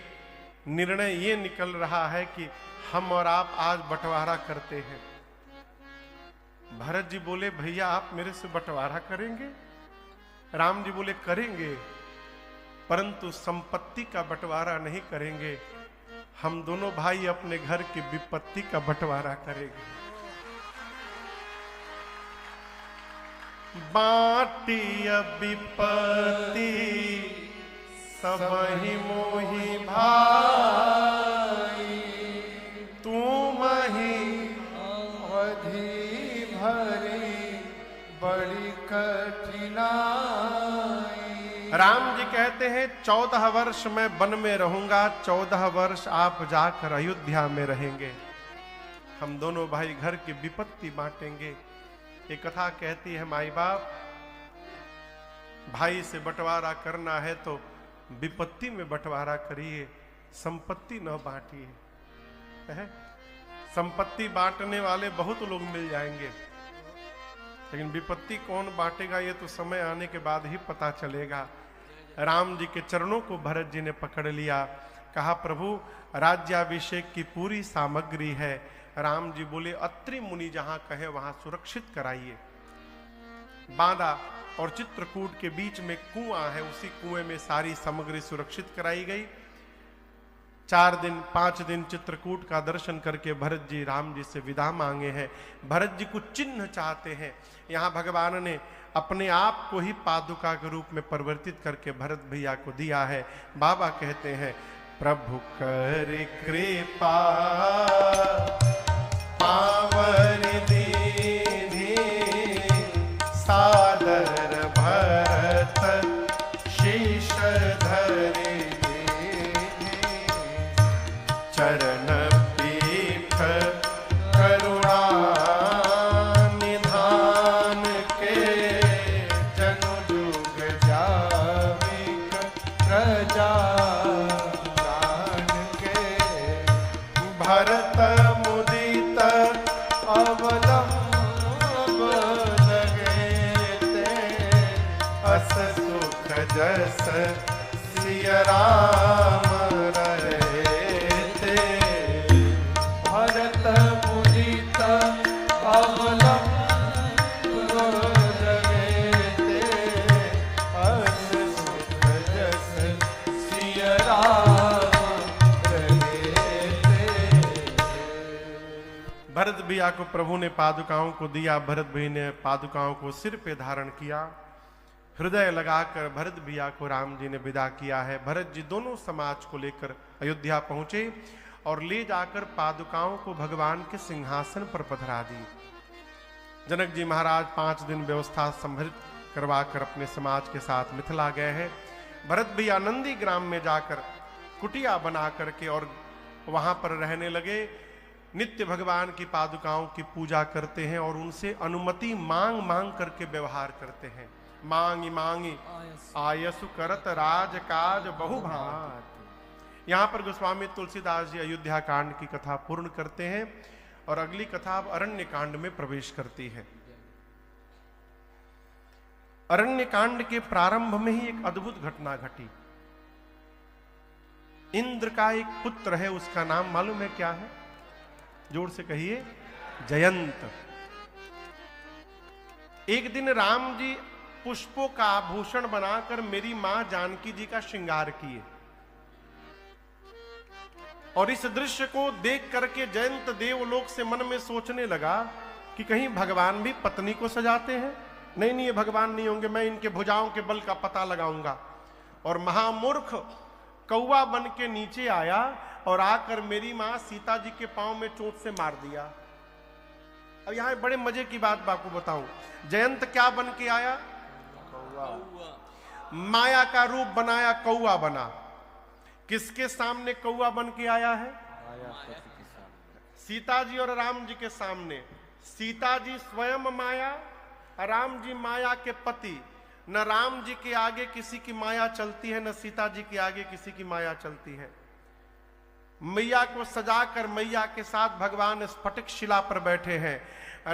निर्णय ये निकल रहा है कि हम और आप आज बंटवारा करते हैं। भरत जी बोले भैया आप मेरे से बंटवारा करेंगे? राम जी बोले करेंगे, परंतु संपत्ति का बंटवारा नहीं करेंगे। हम दोनों भाई अपने घर की विपत्ति का बंटवारा करेंगे। बाटिय विपत्ति सबहि मोहि भाई, तुम ही अवधि भरी बड़ी कठिनाई। राम जी कहते हैं 14 वर्ष मैं वन में रहूंगा, 14 वर्ष आप जाकर अयोध्या में रहेंगे। हम दोनों भाई घर की विपत्ति बांटेंगे। ये कथा कहती है माई बाप भाई से बंटवारा करना है तो विपत्ति में बंटवारा करिए, संपत्ति न बांटिए। संपत्ति बांटने वाले बहुत लोग मिल जाएंगे, लेकिन विपत्ति कौन बांटेगा ये तो समय आने के बाद ही पता चलेगा। राम जी के चरणों को भरत जी ने पकड़ लिया, कहा प्रभु राज्याभिषेक की पूरी सामग्री है। राम जी बोले अत्रि मुनि जहां कहे वहां सुरक्षित कराइए। बांधा और चित्रकूट के बीच में कुआं है, उसी कुएं में सारी सामग्री सुरक्षित कराई गई। 4 दिन 5 दिन चित्रकूट का दर्शन करके भरत जी राम जी से विदा मांगे हैं। भरत जी कुछ चिन्ह चाहते हैं। यहाँ भगवान ने अपने आप को ही पादुका के रूप में परिवर्तित करके भरत भैया को दिया है। बाबा कहते हैं प्रभु कर कृपा पावन दीनी सादर भरत शीश धरे चरण पीठ करुणा निधान के जनु जुग जाविक प्रजा दान के भरत मुदित अवलंब लगे ते अस सुख जस सिय राम रहते। भरत मुदित अवलंब लगे ते अस सुख जस सिय राम रहते। भरत भैया को प्रभु ने पादुकाओं को दिया। भरत भैया ने पादुकाओं को सिर पे धारण किया। हृदय लगाकर भरत भैया को राम जी ने विदा किया है। भरत जी दोनों समाज को लेकर अयोध्या पहुंचे और ले जाकर पादुकाओं को भगवान के सिंहासन पर पधरा दी। जनक जी महाराज 5 दिन व्यवस्था संभरित करवाकर अपने समाज के साथ मिथिला गए हैं। भरत भैया नंदी ग्राम में जाकर कुटिया बना करके और वहां पर रहने लगे। नित्य भगवान की पादुकाओं की पूजा करते हैं और उनसे अनुमति मांग मांग करके व्यवहार करते हैं। मांगी मांगी आयसु करत राज काज बहुभात। यहां पर गोस्वामी तुलसीदास जी अयोध्या कांड की कथा पूर्ण करते हैं और अगली कथा अब अरण्य कांड में प्रवेश करती है। अरण्य कांड के प्रारंभ में ही एक अद्भुत घटना घटी। इंद्र का एक पुत्र है, उसका नाम मालूम है क्या है? जोर से कहिए, जयंत। एक दिन राम जी पुष्पों का आभूषण बनाकर मेरी मां जानकी जी का श्रृंगार किए और इस दृश्य को देख करके जयंत देवलोक से मन में सोचने लगा कि कहीं भगवान भी पत्नी को सजाते हैं। नहीं नहीं, ये भगवान नहीं होंगे, मैं इनके भुजाओं के बल का पता लगाऊंगा। और महामूर्ख कौवा बन के नीचे आया और आकर मेरी मां सीता जी के पांव में चोट से मार दिया। अब यहां बड़े मजे की बात आपको बताऊं। जयंत क्या बन के आया? माया का रूप बनाया, कौवा बना। किसके सामने कौआ बन के आया है? मायापति के सामने। सीता जी और राम जी के सामने। सीता जी स्वयं माया, राम जी माया के पति। न राम जी के आगे किसी की माया चलती है, न सीता जी के आगे किसी की माया चलती है। मैया को सजाकर मैया के साथ भगवान स्फटिक शिला पर बैठे हैं।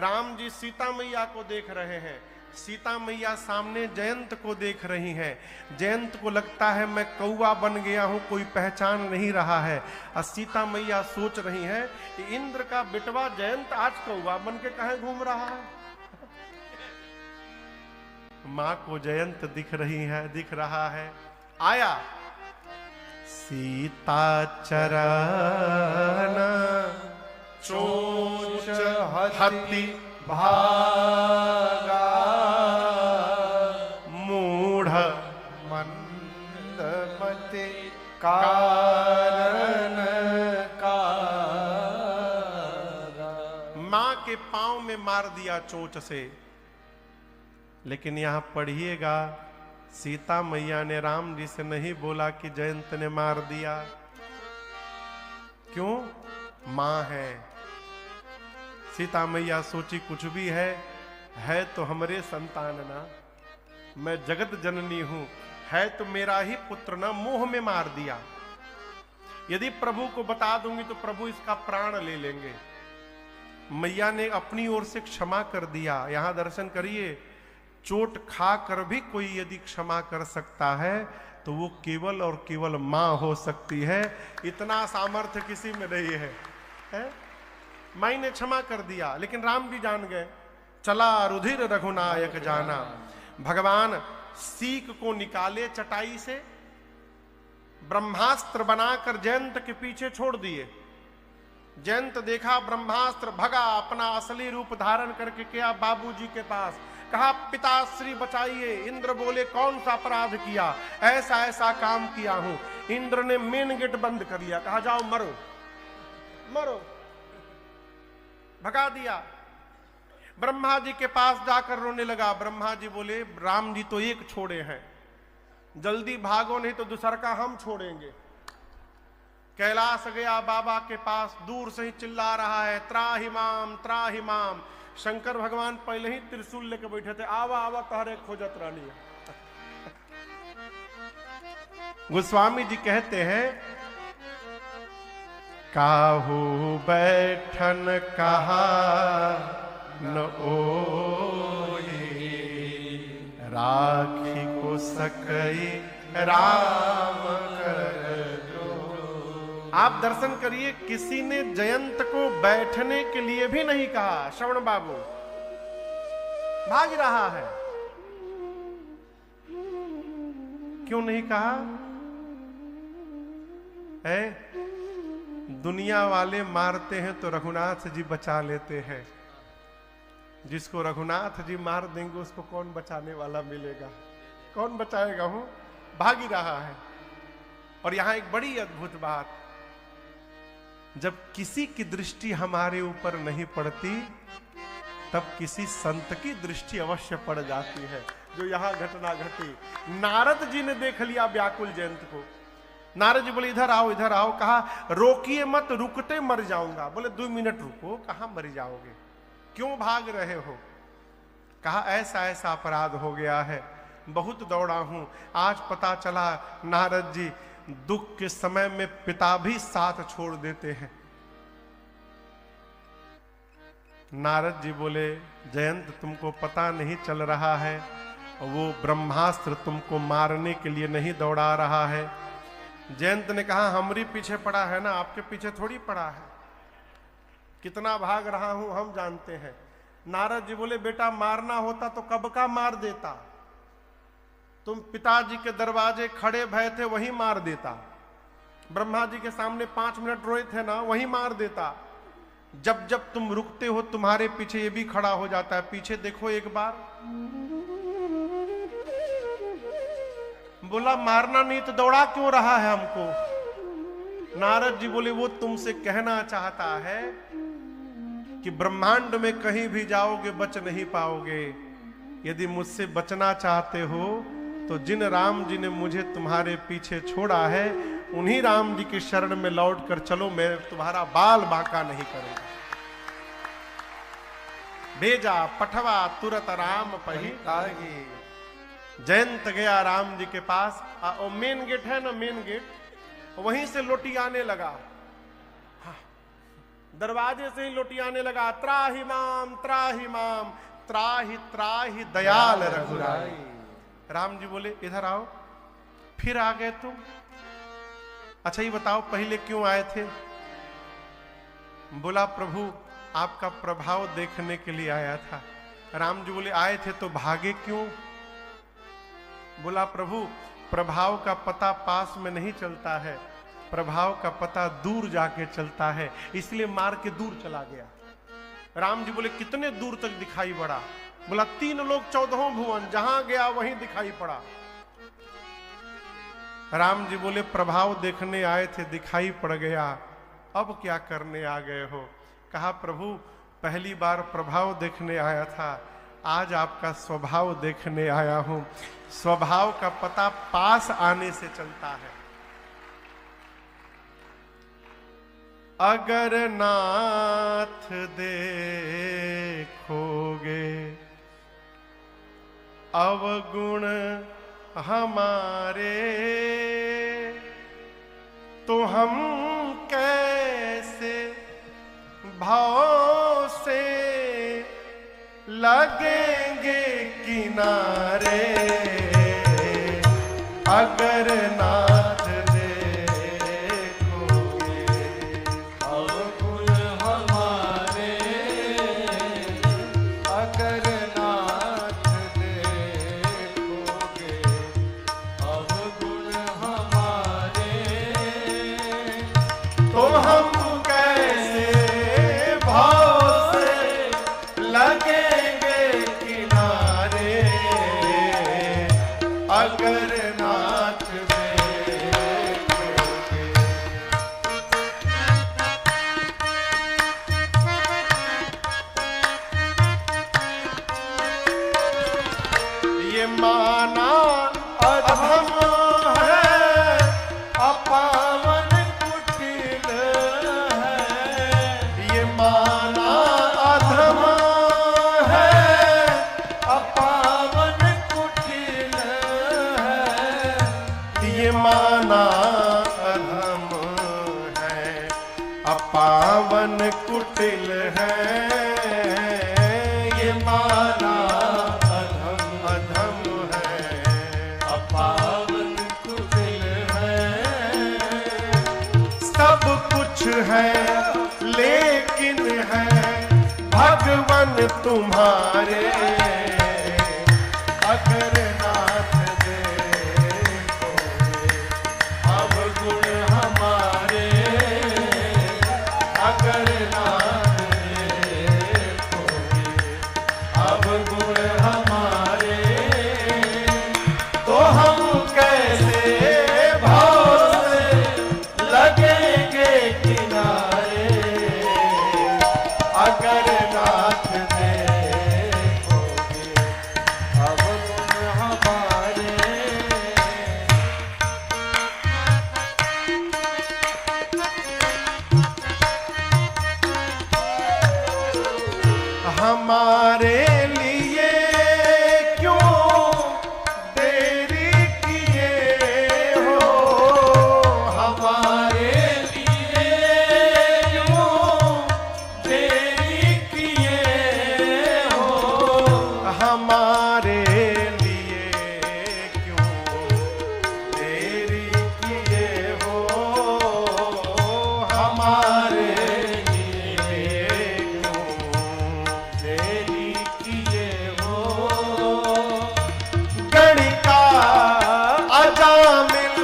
राम जी सीता मैया को देख रहे हैं, सीता मैया सामने जयंत को देख रही हैं। जयंत को लगता है मैं कौवा बन गया हूं, कोई पहचान नहीं रहा है। और सीता मैया सोच रही हैं कि इंद्र का बेटवा जयंत आज कौवा बन के कहीं घूम रहा है। मां को जयंत दिख रहा है। आया सीता चरण चोच हति भागा मूढ़ मंदमति कारण कारा। मां के पांव में मार दिया चोंच से। लेकिन यहां पढ़िएगा, सीता मैया ने राम जी से नहीं बोला कि जयंत ने मार दिया। क्यों? मां है। सीता मैया सोची कुछ भी है तो हमरे संतान ना, मैं जगत जननी हूं, है तो मेरा ही पुत्र ना, मोह में मार दिया। यदि प्रभु को बता दूंगी तो प्रभु इसका प्राण ले लेंगे। मैया ने अपनी ओर से क्षमा कर दिया। यहां दर्शन करिए, चोट खाकर भी कोई यदि क्षमा कर सकता है तो वो केवल और केवल मां हो सकती है। इतना सामर्थ्य किसी में नहीं है? माई ने क्षमा कर दिया, लेकिन राम जी जान गए। चला रुधिर रघुनायक जाना। भगवान सीक को निकाले चटाई से, ब्रह्मास्त्र बनाकर जयंत के पीछे छोड़ दिए। जयंत देखा ब्रह्मास्त्र, भगा, अपना असली रूप धारण करके गया बाबूजी के पास। कहा पिताश्री बचाइए। इंद्र बोले कौन सा अपराध किया? ऐसा ऐसा काम किया हूं। इंद्र ने मेन गेट बंद कर लिया, कहा जाओ मरो मरो, भगा दिया। ब्रह्मा जी के पास जाकर रोने लगा। ब्रह्मा जी बोले राम जी तो एक छोड़े हैं, जल्दी भागो नहीं तो दूसरा का हम छोड़ेंगे। कैलाश गया बाबा के पास, दूर से ही चिल्ला रहा है त्राहिमाम त्राहिमाम। शंकर भगवान पहले ही त्रिशूल लेके बैठे थे, आवा आवा तहरे खोजत रानी। गोस्वामी जी कहते हैं काहू बैठन कहा न ओई, राखी को सकई राम कर। आप दर्शन करिए, किसी ने जयंत को बैठने के लिए भी नहीं कहा। श्रवण बाबू भाग रहा है, क्यों नहीं कहा? है दुनिया वाले मारते हैं तो रघुनाथ जी बचा लेते हैं। जिसको रघुनाथ जी मार देंगे उसको कौन बचाने वाला मिलेगा? कौन बचाएगा? हो भाग ही रहा है। और यहां एक बड़ी अद्भुत बात, जब किसी की दृष्टि हमारे ऊपर नहीं पड़ती तब किसी संत की दृष्टि अवश्य पड़ जाती है। जो यहां घटना घटी, नारद जी ने देख लिया व्याकुल जयंत को। नारद जी बोले इधर आओ इधर आओ। कहा रोकिए मत, रुकते मर जाऊंगा। बोले 2 मिनट रुको। कहां मर जाओगे, क्यों भाग रहे हो? कहा ऐसा ऐसा अपराध हो गया है, बहुत दौड़ा हूं। आज पता चला नारद जी दुख के समय में पिता भी साथ छोड़ देते हैं। नारद जी बोले जयंत तुमको पता नहीं चल रहा है, वो ब्रह्मास्त्र तुमको मारने के लिए नहीं दौड़ा रहा है। जयंत ने कहा हमरी पीछे पड़ा है ना, आपके पीछे थोड़ी पड़ा है। कितना भाग रहा हूं हम जानते हैं। नारद जी बोले बेटा मारना होता तो कब का मार देता, तुम पिताजी के दरवाजे खड़े भय थे वहीं मार देता। ब्रह्मा जी के सामने 5 मिनट रोए थे ना, वहीं मार देता। जब जब तुम रुकते हो तुम्हारे पीछे ये भी खड़ा हो जाता है, पीछे देखो एक बार। बोला मारना नहीं तो दौड़ा क्यों रहा है हमको? नारद जी बोले वो तुमसे कहना चाहता है कि ब्रह्मांड में कहीं भी जाओगे बच नहीं पाओगे। यदि मुझसे बचना चाहते हो तो जिन राम जी ने मुझे तुम्हारे पीछे छोड़ा है उन्हीं राम जी की शरण में लौट कर चलो, मैं तुम्हारा बाल बांका नहीं करूंगा। भेजा पठवा तुरत राम पही, जयंत गया राम जी के पास। और मेन गेट है ना, मेन गेट, वहीं से लोटी आने लगा। दरवाजे से ही लोटी आने लगा। त्राहि माम त्राहि माम, त्राहि त्राहि दयाल रघुराई। राम जी बोले इधर आओ। फिर आ गए तुम? अच्छा ये बताओ पहले क्यों आए थे? बोला प्रभु आपका प्रभाव देखने के लिए आया था। राम जी बोले आए थे तो भागे क्यों? बोला प्रभु प्रभाव का पता पास में नहीं चलता है, प्रभाव का पता दूर जाके चलता है, इसलिए मार के दूर चला गया। राम जी बोले कितने दूर तक दिखाई पड़ा? बोला 3 लोग 14 भुवन, जहां गया वहीं दिखाई पड़ा। राम जी बोले प्रभाव देखने आए थे, दिखाई पड़ गया, अब क्या करने आ गए हो? कहा प्रभु पहली बार प्रभाव देखने आया था, आज आपका स्वभाव देखने आया हूं। स्वभाव का पता पास आने से चलता है। अगर नाथ देखोगे अवगुण हमारे, तो हम कैसे भाव से लगेंगे किनारे। अगर नाथ देखोगे अवगुण हमारे, अगर नाथ देखोगे अवगुण हमारे, तो हम कैसे भाव से लगेंगे किनारे। अगर नाथ देखोगे। ये माना अधम है, अपावन कुटिल है। ये माना अधम है, अपावन कुटिल है। ये माना अधम है, अपावन कुटिल है। ये माना अधम है, अपावन कुटिल है। सब कुछ है लेकिन है भगवन तुम्हारे। अगर नाथ देखोगे अवगुण हमारे। अगर नाथ देखोगे अवगुण हमारे, तो हम कैसे भाव से लगेंगे किनारे। अगर नाथ देखोगे अवगुण हमारे, हमारे लिए क्यों देरी किए हो। हमारे लिए क्यों देरी किए हो। हमारे लिए क्यों देरी किए हो। हमारे लिए क्यों देरी किए हो। गणिका अजामिल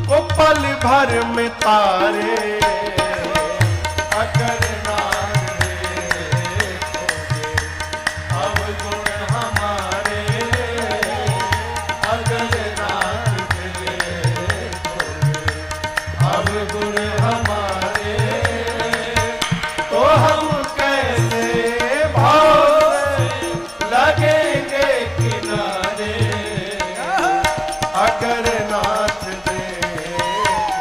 को पल भर में तारे। अगर नाथ देखोगे अवगुण हमारे। अगर नाथ देखोगे अवगुण हमारे, तो हम कैसे भाव से लगेंगे किनारे। अगर नाथ देखोगे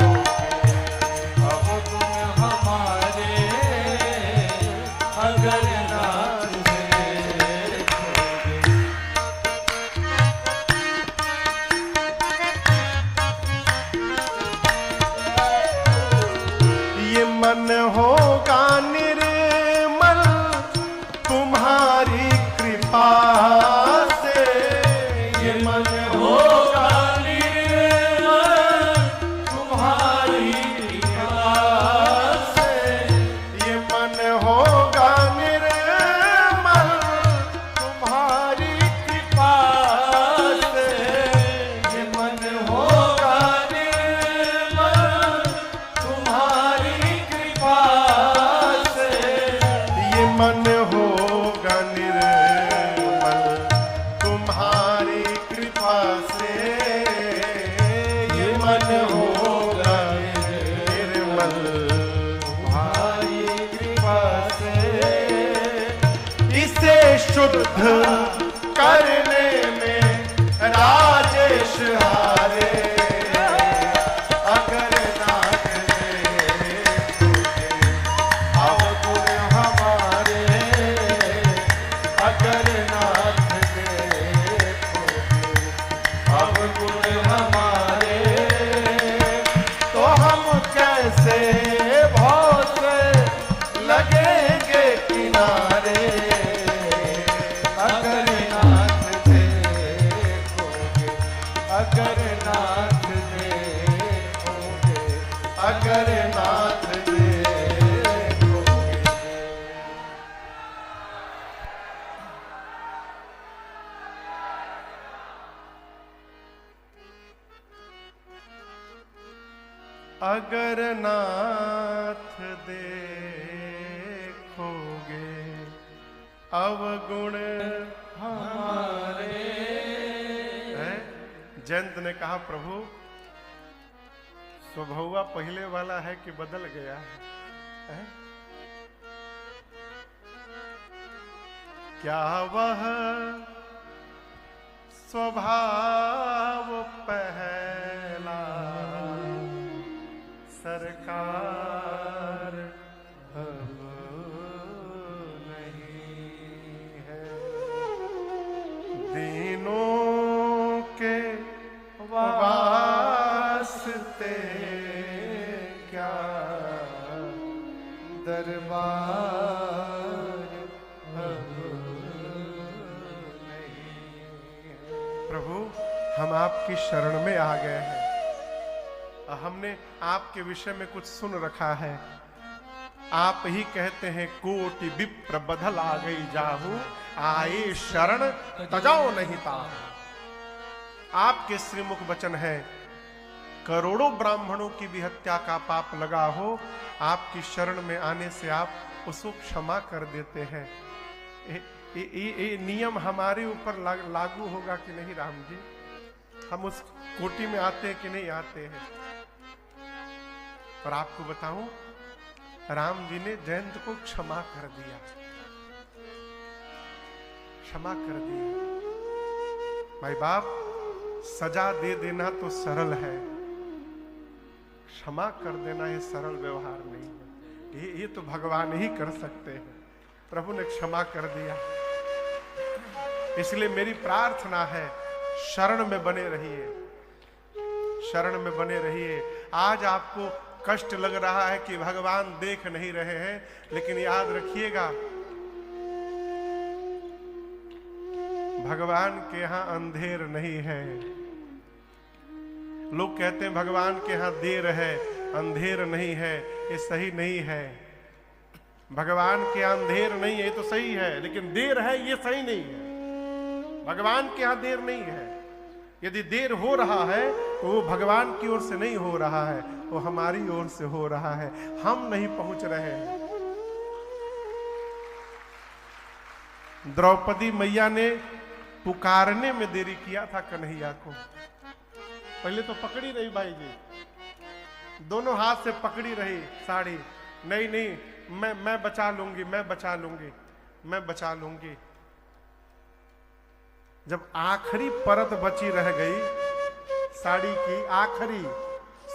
निर्मल तुम्हारी कृपा से इसे शुद्ध करने में राजेश हारे। अगर नाथ देखोगे अवगुण हमारे, अगर नाथ देखोगे अवगुण हमारे, तो हम कैसे भव से लगेंगे किनारे। अगर नाथ देखोगे, अगर नाथ देखोगे, अगर नाथ देखोगे। अगर नाथ देखोगे अवगुण हमारे। है। जयंत ने कहा प्रभु स्वभाव पहले वाला है कि बदल गया है? क्या वह स्वभाव पहला सरकार अब नहीं है? दीनों के वास्ते क्या दरबार अब नहीं है? प्रभु हम आपकी शरण में आ गए हैं। हमने आपके विषय में कुछ सुन रखा है। आप ही कहते हैं कोटि विप्र बदल आ गई जाहू, आए शरण तजाओ नहीं ताहू। आपके श्रीमुख वचन है करोड़ों ब्राह्मणों की भी हत्या का पाप लगा हो, आपकी शरण में आने से आप उसको क्षमा कर देते हैं। ये नियम हमारे ऊपर लागू होगा कि नहीं राम जी? हम उस कोटि में आते हैं कि नहीं आते हैं? और आपको बताऊं राम जी ने जयंत को क्षमा कर दिया, क्षमा कर दिया। भाई बाप सजा दे देना तो सरल है, क्षमा कर देना ये सरल व्यवहार नहीं है। ये तो भगवान ही कर सकते हैं। प्रभु ने क्षमा कर दिया। इसलिए मेरी प्रार्थना है शरण में बने रहिए, शरण में बने रहिए। आज आपको कष्ट लग रहा है कि भगवान देख नहीं रहे हैं, लेकिन याद रखिएगा भगवान के यहां अंधेर नहीं है। लोग कहते हैं भगवान के यहां देर है अंधेर नहीं है, ये सही नहीं है। भगवान के यहां अंधेर नहीं है ये तो सही है, लेकिन देर है ये सही नहीं है। भगवान के यहां देर नहीं है। यदि देर हो रहा है तो वो भगवान की ओर से नहीं हो रहा है, वो हमारी ओर से हो रहा है। हम नहीं पहुंच रहे हैं। द्रौपदी मैया ने पुकारने में देरी किया था कन्हैया को। पहले तो पकड़ी रही भाई जी, दोनों हाथ से पकड़ी रही साड़ी, नहीं नहीं मैं बचा लूंगी, मैं बचा लूंगी, मैं बचा लूंगी। जब आखिरी परत बची रह गई साड़ी की, आखिरी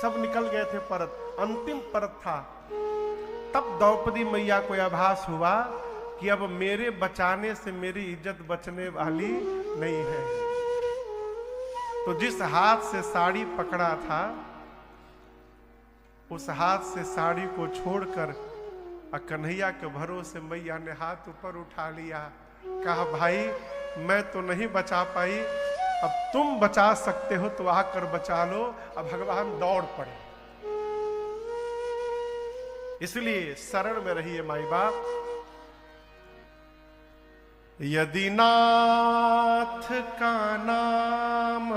सब निकल गए थे परत, अंतिम परत था, तब द्रौपदी मैया को आभास हुआ कि अब मेरे बचाने से मेरी इज्जत बचने वाली नहीं है। तो जिस हाथ से साड़ी पकड़ा था उस हाथ से साड़ी को छोड़कर कन्हैया के भरोसे मैया ने हाथ ऊपर उठा लिया। कहा भाई मैं तो नहीं बचा पाई, अब तुम बचा सकते हो तो आकर बचा लो। अब भगवान दौड़ पड़े। इसलिए शरण में रहिए माई बाप। यदि नाथ का नाम